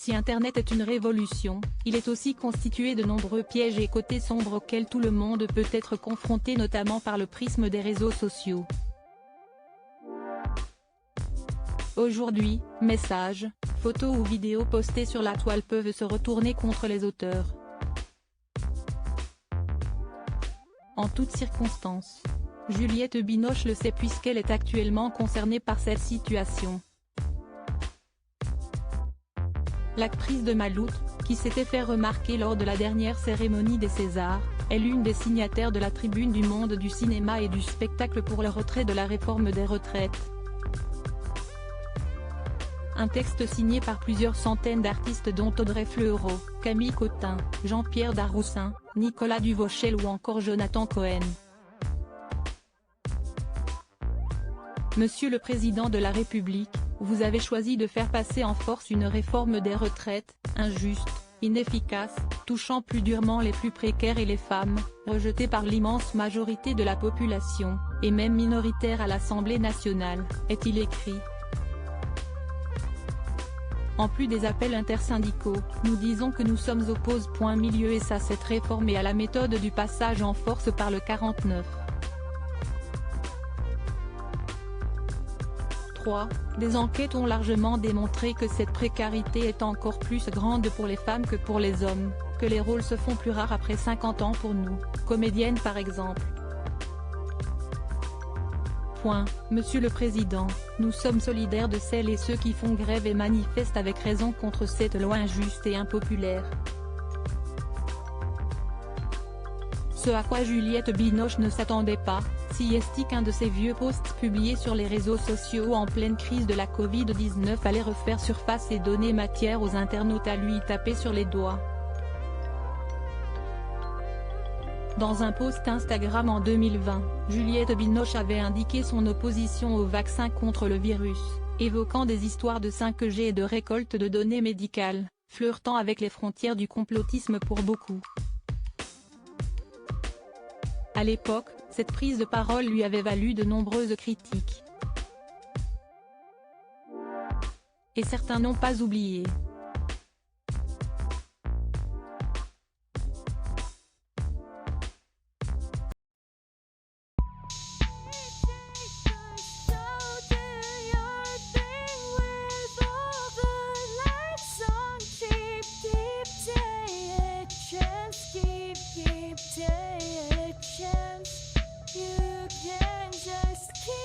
Si Internet est une révolution, il est aussi constitué de nombreux pièges et côtés sombres auxquels tout le monde peut être confronté, notamment par le prisme des réseaux sociaux. Aujourd'hui, messages, photos ou vidéos postées sur la toile peuvent se retourner contre les auteurs. En toutes circonstances, Juliette Binoche le sait puisqu'elle est actuellement concernée par cette situation. L'actrice de Maloutte, qui s'était fait remarquer lors de la dernière cérémonie des Césars, est l'une des signataires de la tribune du monde du cinéma et du spectacle pour le retrait de la réforme des retraites. Un texte signé par plusieurs centaines d'artistes dont Audrey Fleurot, Camille Cotin, Jean-Pierre Daroussin, Nicolas Duvauchel ou encore Jonathan Cohen. Monsieur le Président de la République, vous avez choisi de faire passer en force une réforme des retraites, injuste, inefficace, touchant plus durement les plus précaires et les femmes, rejetée par l'immense majorité de la population, et même minoritaire à l'Assemblée nationale, est-il écrit. En plus des appels intersyndicaux, nous disons que nous sommes opposés. Milieu et à cette réforme et à la méthode du passage en force par le 49. 3. Des enquêtes ont largement démontré que cette précarité est encore plus grande pour les femmes que pour les hommes, que les rôles se font plus rares après 50 ans pour nous, comédiennes par exemple. Monsieur le Président, nous sommes solidaires de celles et ceux qui font grève et manifestent avec raison contre cette loi injuste et impopulaire. Ce à quoi Juliette Binoche ne s'attendait pas, si est qu'un de ses vieux posts publiés sur les réseaux sociaux en pleine crise de la Covid-19 allait refaire surface et donner matière aux internautes à lui taper sur les doigts. Dans un post Instagram en 2020, Juliette Binoche avait indiqué son opposition au vaccin contre le virus, évoquant des histoires de 5G et de récolte de données médicales, flirtant avec les frontières du complotisme pour beaucoup. À l'époque, cette prise de parole lui avait valu de nombreuses critiques. Et certains n'ont pas oublié. You can just keep